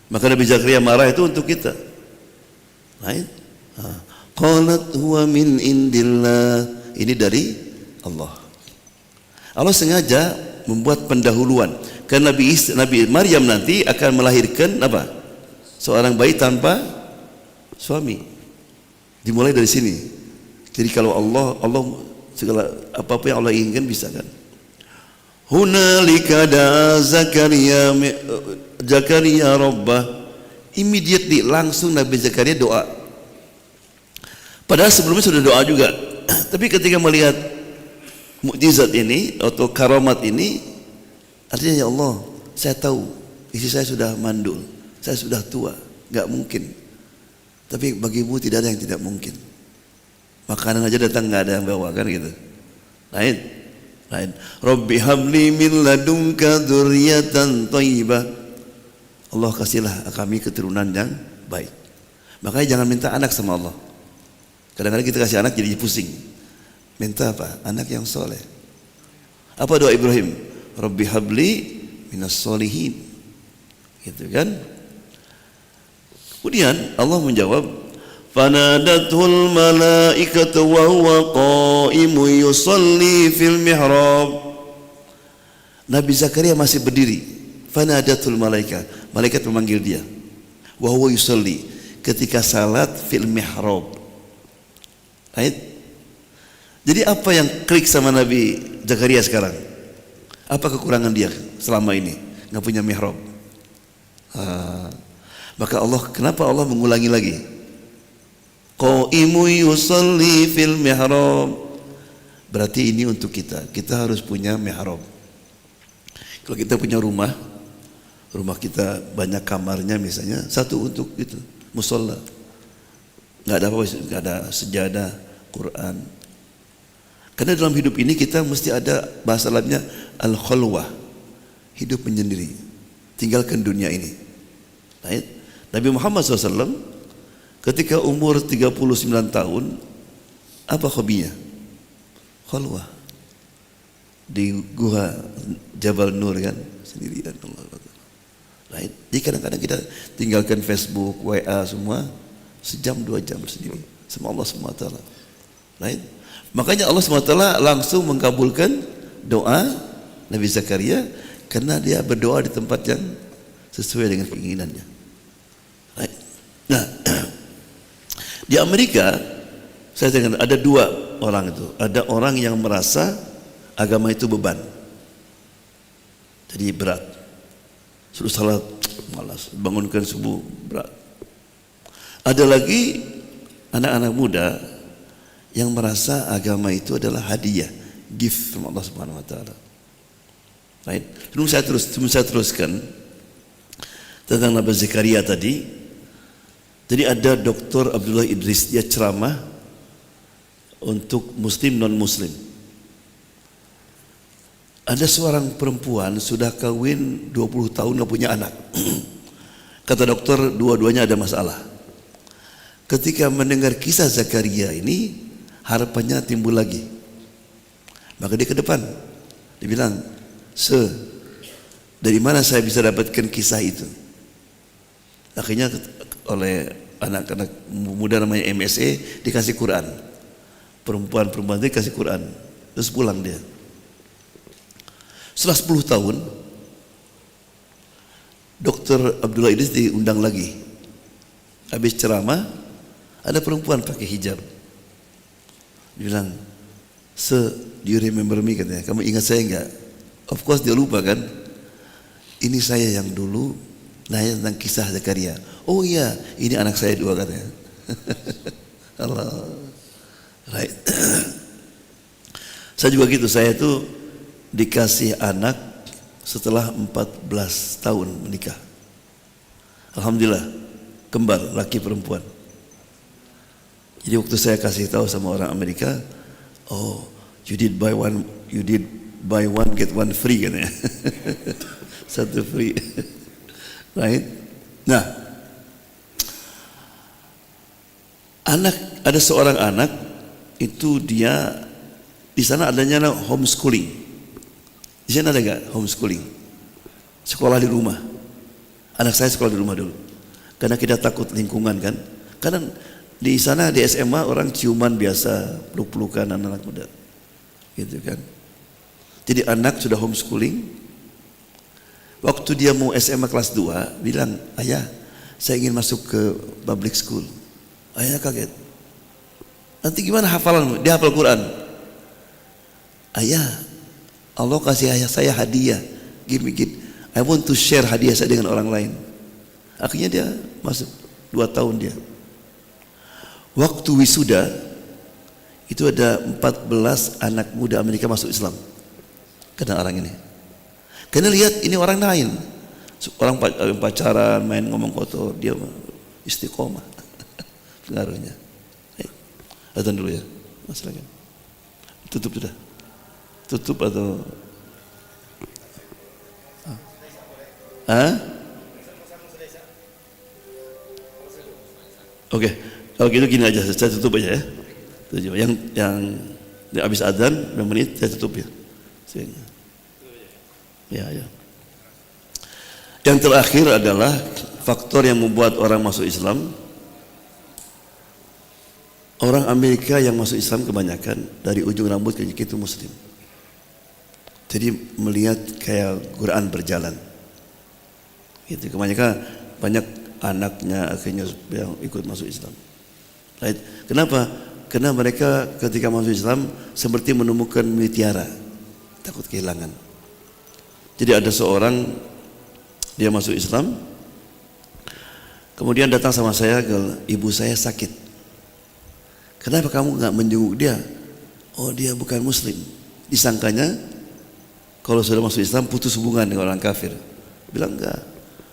Maka Nabi Zakaria marah itu untuk kita. Lain. Qalat huwa min indillah. Ini dari Allah. Allah sengaja membuat pendahuluan. Karena Nabi Maryam nanti akan melahirkan apa? Seorang bayi tanpa suami. Dimulai dari sini. Jadi kalau Allah segala apa-apa yang Allah inginkan bisa kan. Hunalika da Zakaria Rabbah. Immediately langsung Nabi Zakaria doa. Padahal sebelumnya sudah doa juga. Tapi ketika melihat mukjizat ini atau karamat ini, artinya ya Allah, saya tahu istri saya sudah mandul, saya sudah tua, enggak mungkin. Tapi bagimu tidak ada yang tidak mungkin. Makanan aja datang enggak ada yang bawa kan gitu. Lain. Rabbi habli min ladunka dzurriyyatan thayyibah. Allah kasihlah kami keturunan yang baik. Makanya jangan minta anak sama Allah. Kadang-kadang kita kasih anak jadi pusing. Minta apa? Anak yang soleh. Apa doa Ibrahim? Rabbi habli minas solihin. Gitu kan? Kemudian Allah menjawab, fanadatul malaikatu wa huwa qaimun yusalli fil mihrab. Nabi Zakaria masih berdiri. Fanadatul malaikat. Malaikat memanggil dia. Wa huwa yusalli, ketika salat fil mihrab. Right? Jadi apa yang klik sama Nabi Zakaria sekarang? Apa kekurangan dia selama ini? Nggak punya mihrab. Maka kenapa Allah mengulangi lagi? Qaimu yusalli fil mihrab. Berarti ini untuk kita. Kita harus punya mihrab. Kalau kita punya rumah kita banyak kamarnya misalnya, satu untuk itu musola. Nggak ada apa-apa, nggak ada sejadah, Quran. Karena dalam hidup ini kita mesti ada bahasa Arabnya al-khulwah, hidup menyendiri, tinggalkan dunia ini. Nabi Muhammad SAW ketika umur 39 tahun, apa hobinya? Khulwah di gua Jabal Nur kan, sendirian. Right? Jadi kadang-kadang kita tinggalkan Facebook, WA semua, sejam 2 jam sendiri sama Allah SWT. Right? Makanya Allah SWT langsung mengabulkan doa Nabi Zakaria karena dia berdoa di tempat yang sesuai dengan keinginannya. Right? Nah, di Amerika saya dengar ada 2 orang itu. Ada orang yang merasa agama itu beban, jadi berat. Suruh salat malas, bangunkan subuh berat. Ada lagi anak-anak muda yang merasa agama itu adalah hadiah, gift from Allah Subhanahu wa taala. Right? Sebelum saya teruskan tentang Nabi Zakaria tadi. Jadi ada Dr. Abdullah Idris, dia ceramah untuk muslim non muslim. Ada seorang perempuan sudah kawin 20 tahun nggak punya anak. Kata dokter dua-duanya ada masalah. Ketika mendengar kisah Zakaria ini, harapannya timbul lagi. Maka dia ke depan, dia bilang, dari mana saya bisa dapatkan kisah itu? Akhirnya oleh anak-anak muda namanya MSA dikasih Quran. Perempuan-perempuan itu dikasih Quran. Terus pulang dia. Setelah 10 tahun, Dr. Abdullah Idris diundang lagi. Habis ceramah, ada perempuan pakai hijab. Dia bilang, do you remember me? Katanya, kamu ingat saya enggak? Of course dia lupa kan. Ini saya yang dulu nanya tentang kisah Zakaria. Oh iya, ini anak saya 2 katanya. Allah. Right. Saya juga gitu, saya tuh dikasih anak setelah 14 tahun menikah. Alhamdulillah, kembar laki perempuan. Jadi waktu saya kasih tahu sama orang Amerika, oh you did buy one get one free kan ya. Satu free. Right? Nah, ada seorang anak itu dia di sana adanya homeschooling. Di sana ada nggak homeschooling? Sekolah di rumah. Anak saya sekolah di rumah dulu. Karena kita takut lingkungan kan. Karena di sana di SMA orang ciuman biasa, peluk-pelukan anak-anak muda. Gitu kan. Jadi anak sudah homeschooling. Waktu dia mau SMA kelas 2, bilang, "Ayah, saya ingin masuk ke public school." Ayah kaget. "Nanti gimana hafalanmu?" Dia hafal Quran. "Ayah, Allah kasih ayah saya hadiah. Give. I want to share hadiah saya dengan orang lain." Akhirnya dia masuk 2 tahun dia. Waktu wisuda itu ada 14 anak muda Amerika masuk Islam. Karena orang ini. Karena lihat ini orang lain. Orang pacaran, main ngomong kotor, dia istiqomah. Pengaruhnya. Adzan dulu ya. Masalahnya. Tutup sudah. Tutup atau Oke. Kalau gitu gini aja, saya tutup aja ya. Yang habis adzan 5 menit saya tutup ya. Ya. Yang terakhir adalah faktor yang membuat orang masuk Islam. Orang Amerika yang masuk Islam kebanyakan dari ujung rambut ke kaki itu Muslim. Jadi melihat kayak Quran berjalan. Gitu. Kebanyakan banyak anaknya akhirnya yang ikut masuk Islam. Right? Kenapa? Karena mereka ketika masuk Islam seperti menemukan mutiara, takut kehilangan. Jadi ada seorang dia masuk Islam, kemudian datang sama saya, "Ibu saya sakit. Kenapa kamu nggak menjenguk dia?" "Oh, dia bukan Muslim." Disangkanya kalau sudah masuk Islam putus hubungan dengan orang kafir. Bilang enggak.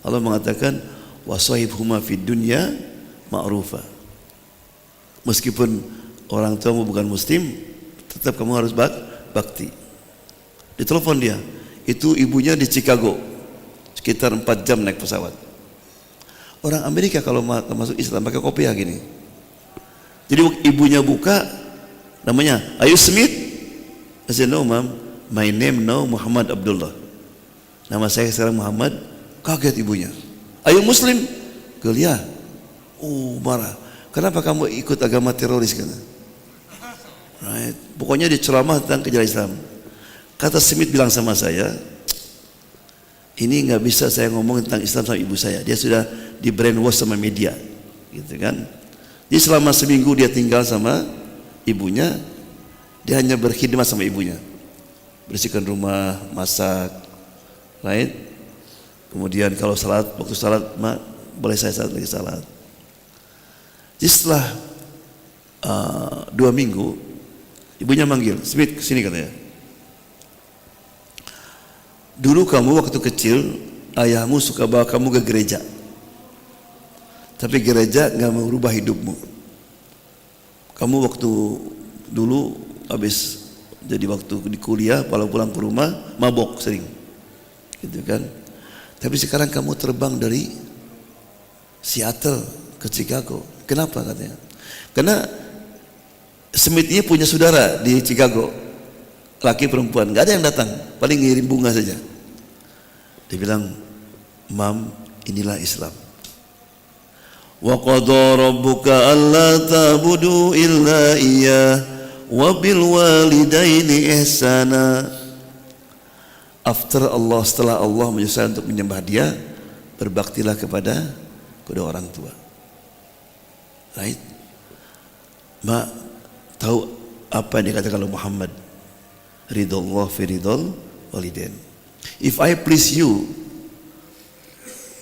Allah mengatakan wasahibhuma fid dunya ma'rufa. Meskipun orang tuamu bukan Muslim, tetap kamu harus bakti. Ditelepon dia. Itu ibunya di Chicago. Sekitar 4 jam naik pesawat. Orang Amerika kalau masuk Islam pakai kopiah gini. Jadi ibunya buka, namanya, "Are you Smith?" I said, "No, ma'am. My name now Muhammad Abdullah." Nama saya sekarang Muhammad. Kaget ibunya. "Are you Muslim?" "Ya." Oh, marah. "Kenapa kamu ikut agama teroris?" Kan? Right. Pokoknya dia ceramah tentang kejalan Islam. Kata Smith bilang sama saya, "Ini nggak bisa saya ngomong tentang Islam sama ibu saya. Dia sudah di brainwash sama media." Gitu kan. Jadi selama seminggu dia tinggal sama ibunya. Dia hanya berkhidmat sama ibunya. Bersihkan rumah, masak. Right? Kemudian kalau salat, waktu salat, "Ma, boleh saya salat lagi salat?" Jadi setelah 2 minggu, ibunya manggil, "Smith, kesini," katanya. "Dulu kamu waktu kecil, ayahmu suka bawa kamu ke gereja. Tapi gereja gak merubah hidupmu. Kamu waktu dulu habis jadi waktu di kuliah, kalau pulang ke rumah, mabok sering. Gitu kan. Tapi sekarang kamu terbang dari Seattle ke Chicago. Kenapa?" katanya. Karena Smith ini punya saudara di Chicago, laki perempuan, gak ada yang datang, paling ngirim bunga saja. Dia bilang, "Mam, inilah Islam. Wa qadha rabbuka alla ta'budu illa iyyah wa bil walidaini ihsana." Setelah Allah menyuruh untuk menyembah Dia, berbaktilah kepada kedua orang tua. Right? Mak tahu apa yang dikatakan oleh Muhammad? Ridallah fi ridal walidain. If I please you,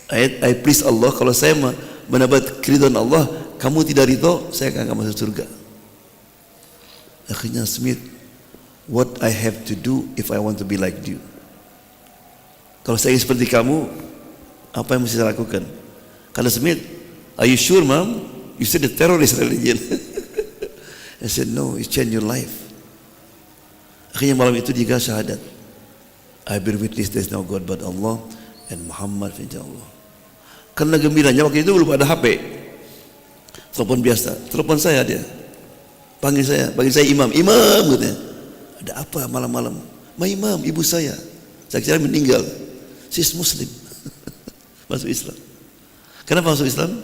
I please Allah. Kalau saya mendapat keridhaan Allah, kamu tidak ridho, saya akan masuk surga. Akhirnya Smith, "What I have to do if I want to be like you?" Kalau saya ingin seperti kamu, apa yang mesti saya lakukan? Kata Smith, "Are you sure, Mom? You said the terrorist religion." I said, "No, it change your life." Akhirnya malam itu dia syahadat. I bear witness there is no God but Allah and Muhammad Allah. Karena gembiranya waktu itu belum ada HP. Telepon biasa, telepon saya dia. Panggil saya imam katanya. Ada apa malam-malam? Ma imam, ibu saya kira meninggal. She's Muslim. Masuk Islam. Kenapa masuk Islam?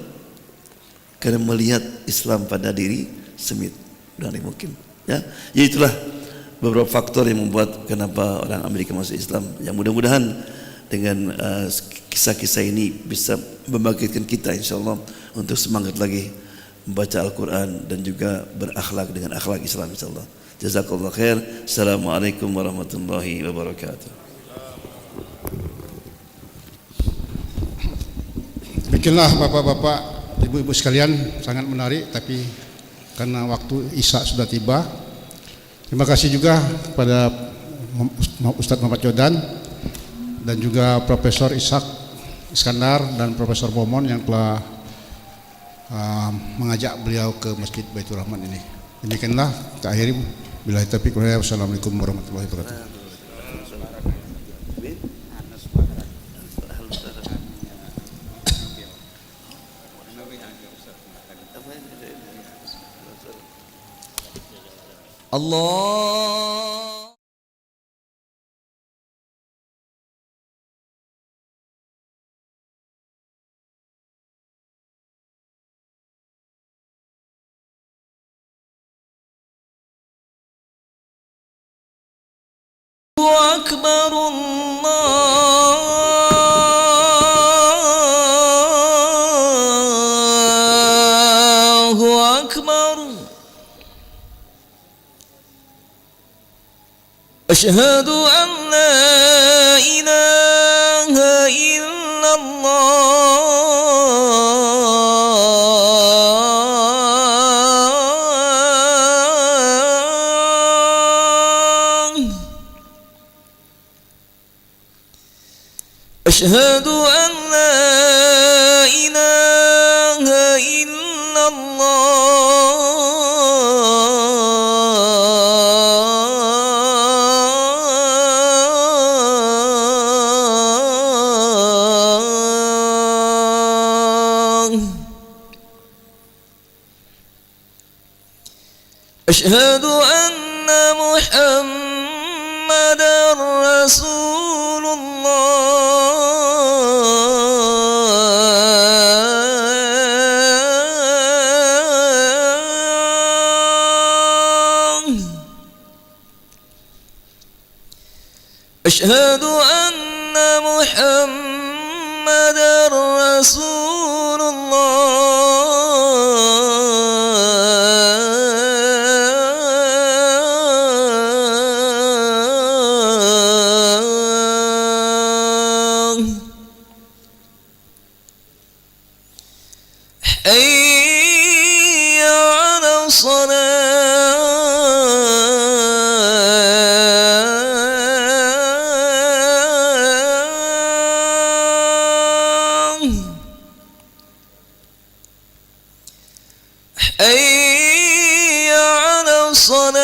Karena melihat Islam pada diri Smith. Dari mungkin. Ya, itulah beberapa faktor yang membuat kenapa orang Amerika masuk Islam. Yang mudah-mudahan dengan kisah-kisah ini bisa membangkitkan kita insyaallah untuk semangat lagi membaca Al-Quran dan juga berakhlak dengan akhlak Islam insyaallah. Jazakallah khair. Assalamualaikum warahmatullahi wabarakatuh. Demikianlah bapak-bapak, ibu-ibu sekalian, sangat menarik, tapi karena waktu Isya sudah tiba. Terima kasih juga kepada Ustadz Muhammad Jodan dan juga Profesor Ishak Iskandar dan Profesor Bomon yang telah mengajak beliau ke Masjid Baitur Rahman ini. Demikianlah kita akhiri. Billahi taufiq wal hidayah. Wassalamualaikum warahmatullahi wabarakatuh. Allah. أكبر الله أكبر أشهد أن لا إله إلا الله أشهد أن لا إله إلا الله أشهد أن محمدا رسول الله أشهد أن محمدا رسول الله حي على الصلاة حي على الصلاة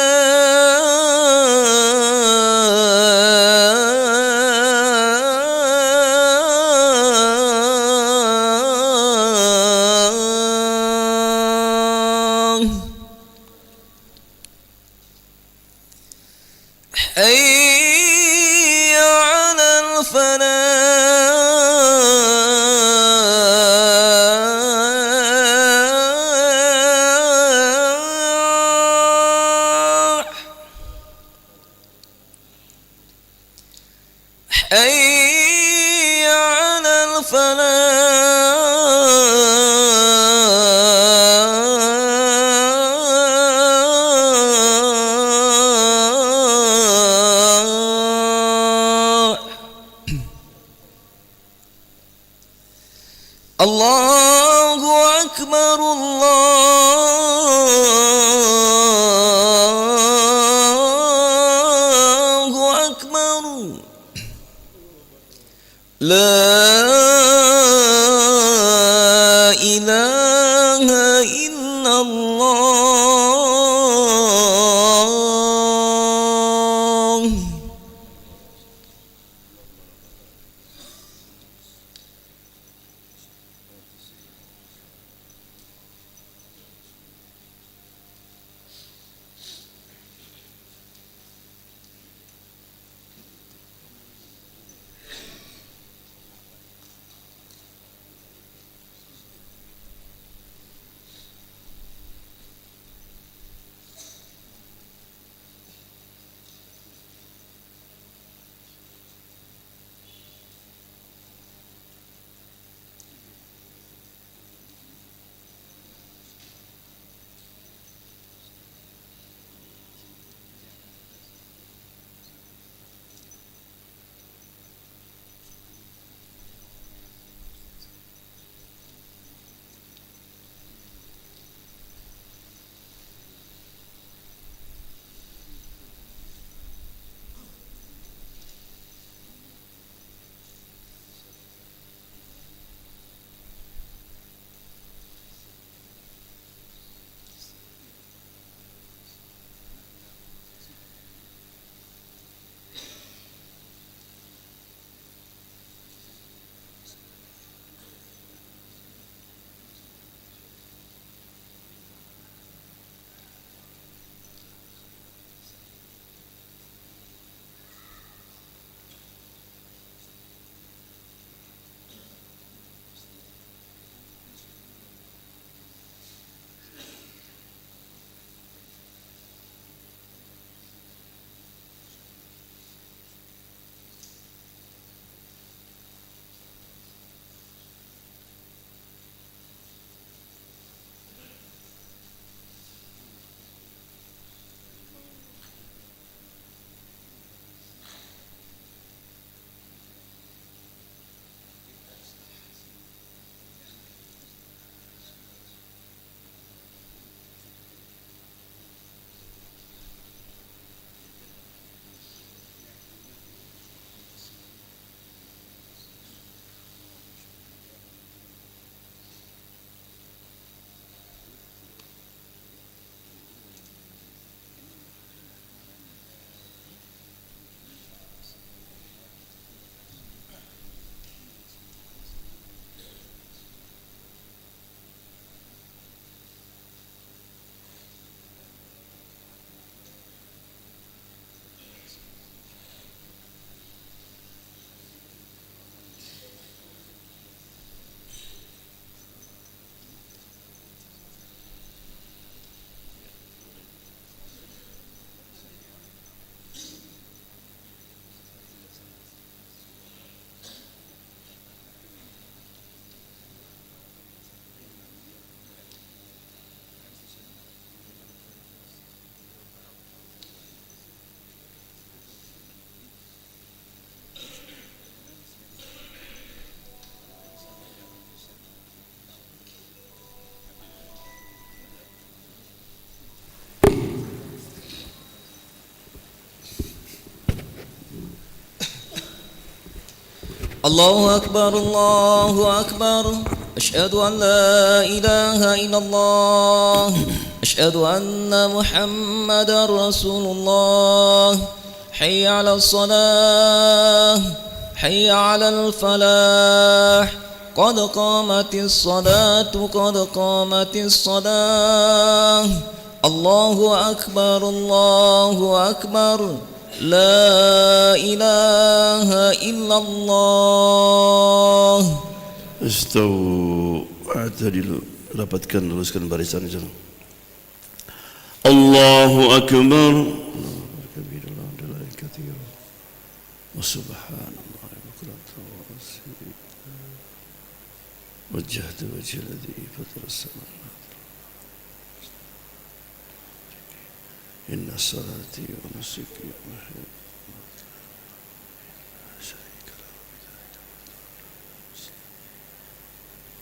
حي على الفلاح حي على الفلاح الله أكبر الله أكبر لا إله إلا الله الله أكبر الله أكبر أشهد أن لا إله إلا الله أشهد أن محمدا رسول الله حي على الصلاة حي على الفلاح قد قامت الصلاة قد قامت الصلاة الله أكبر الله أكبر لا إله إلا الله. Istawu, i'tadilu, rapatkan, luruskan barisan jalan. Allahu Akbar. Subhanallah wajjahtu wajhi alladhi fatara as-samawati inna salati wa nusuki wa mahyaya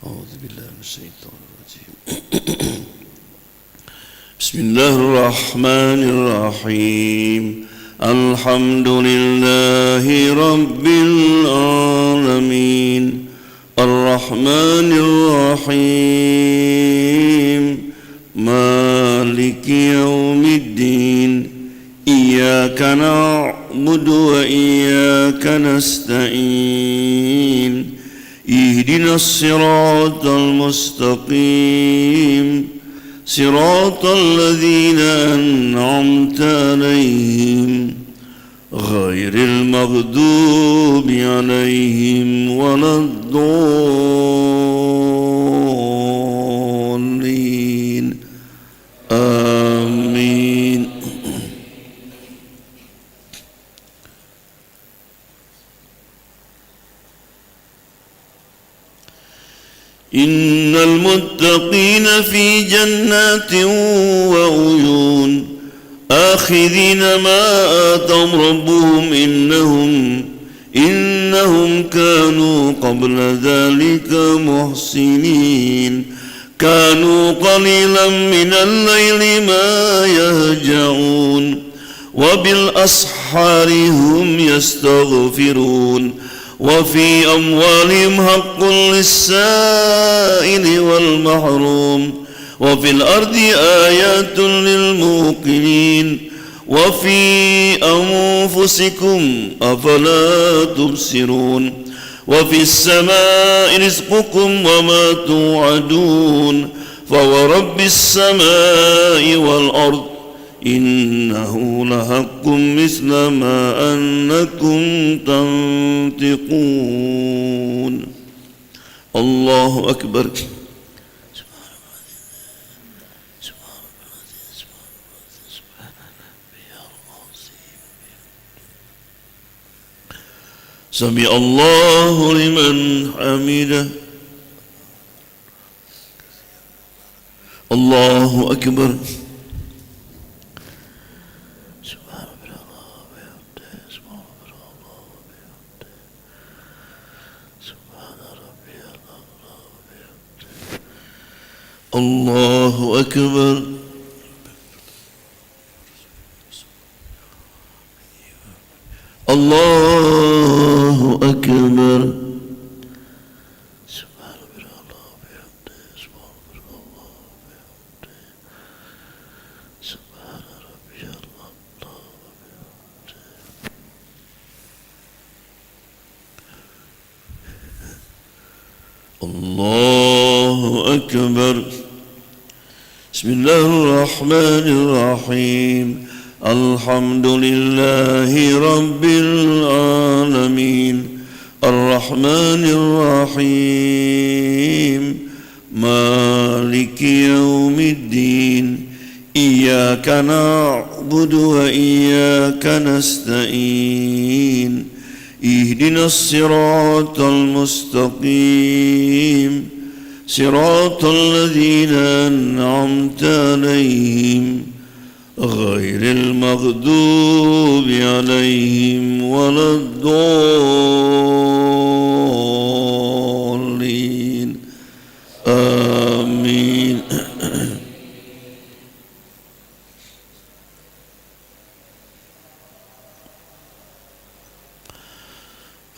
a'udzu billahi minash shaitanir rajim. Bismillahir rahmanir rahim. Alhamdulillahi rabbil alamin. Ar-Rahmanir Rahim. Maliki yaumiddin. Iyyaka na'budu wa iyyaka nasta'in. Ihdinas siratal mustaqim. Siratal ladzina an'amta 'alaihim ghairil maghdubi 'alaihim waladdallin. Amin. إن المتقين في جنات وعيون آخذين ما آتاهم ربهم إنهم كانوا قبل ذلك محسنين كانوا قليلا من الليل ما يهجعون وبالأسحار هم يستغفرون وفي أموالهم حق للسائل والمحروم وفي الأرض آيات للموقنين وفي أنفسكم أفلا تبصرون وفي السماء رزقكم وما توعدون فورب السماء والأرض إنه لحق مثل ما أنكم تنطقون. الله أكبر. سمع الله لمن حمده. الله أكبر. الله أكبر. الله أكبر. الله أكبر. بسم الله الرحمن الرحيم. الحمد لله رب العالمين الرحمن الرحيم مالك يوم الدين إياك نعبد وإياك نستعين اهدنا الصراط المستقيم صراط الذين أنعمت عليهم غير المغضوب عليهم ولا الضالين. آمين.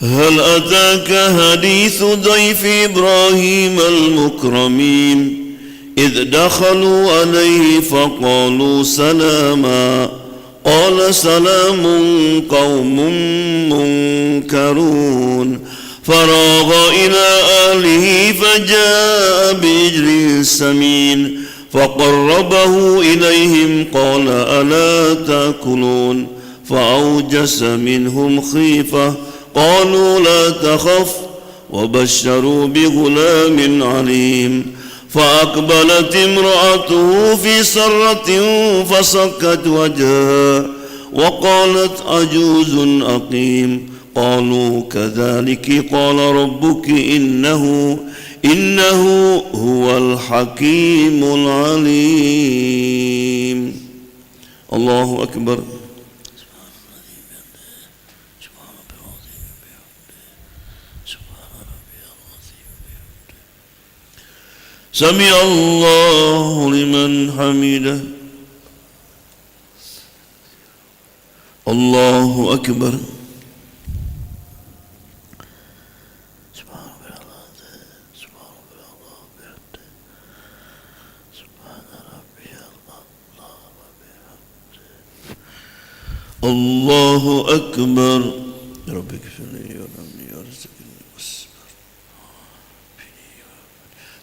هل أتاك حديث ضيف إبراهيم المكرمين إذ دخلوا عليه فقالوا سلاما قال سلام قوم منكرون فراغ إلى أهله فجاء بعجل سمين فقربه إليهم قال ألا تأكلون فأوجس منهم خيفة قالوا لا تخف وبشروا بغلام عليم فأقبلت امرأته في سرة فصكت وجهها وقالت عجوز أقيم قالوا كذلك قال ربك إنه هو الحكيم العليم. الله أكبر. سمع الله لمن حمده. الله أكبر. الله أكبر. رب اغفر لي وارحمني وارزقني واصبر.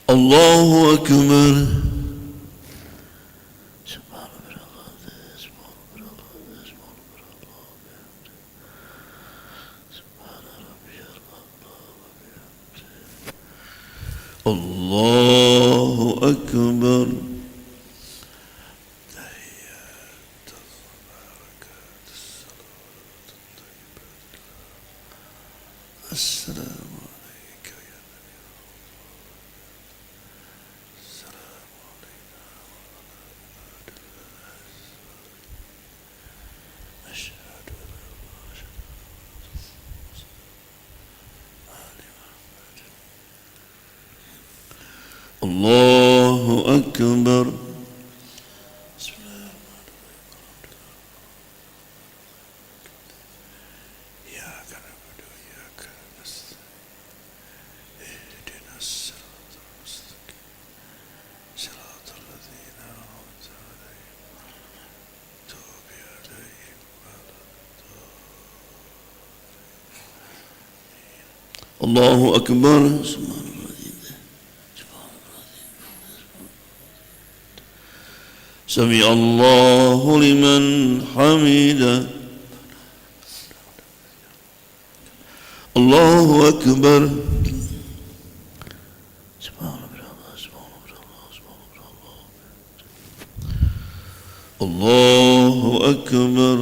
الله أكبر. الله أكبر. السلام عليك يا نبي الله. السلام علينا أشهد أن لا إله إلا الله. الله أكبر. الله أكبر. سمع الله لمن حمده. الله أكبر. الله أكبر.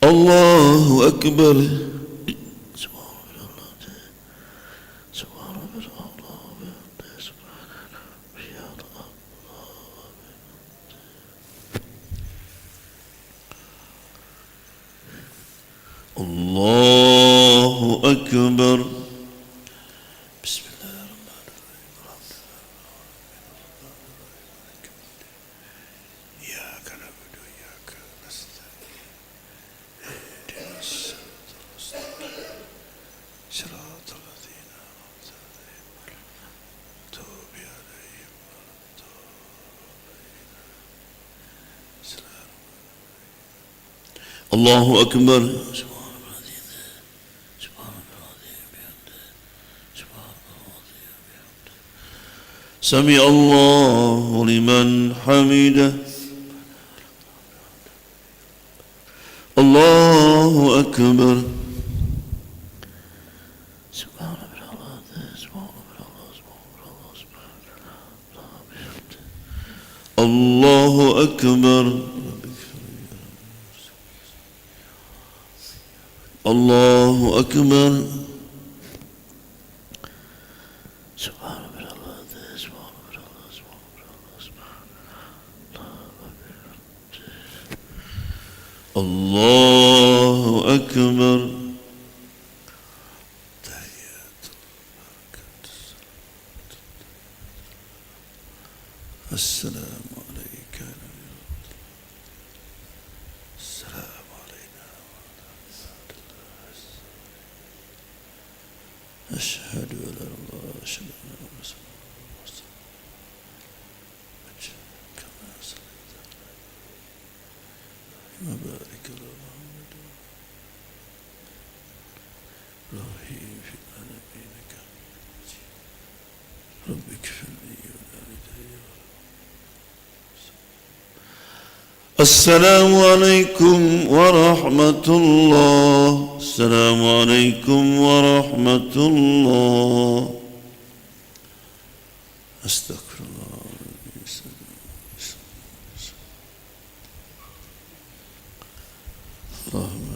الله أكبر. الله أكبر. بسم الله الرحمن الرحيم. إياك نعبد وإياك نستعين اهدنا الصراط المستقيم صراط الذين أنعمت عليهم غير المغضوب عليهم ولا الضالين. الله أكبر. سمع الله لمن حمده. الله أكبر. الله أكبر. الله أكبر. الله أكبر. السلام عليك. السلام علينا ولا الله أشهد أن محمدا رسول الله كما صليت وبارك على محمد إبراهيم في العالمين إنك حميد مجيد رب اغفر لي ولوالدي السلام عليكم ورحمة الله. السلام عليكم ورحمة الله. أستغفر الله. اللهم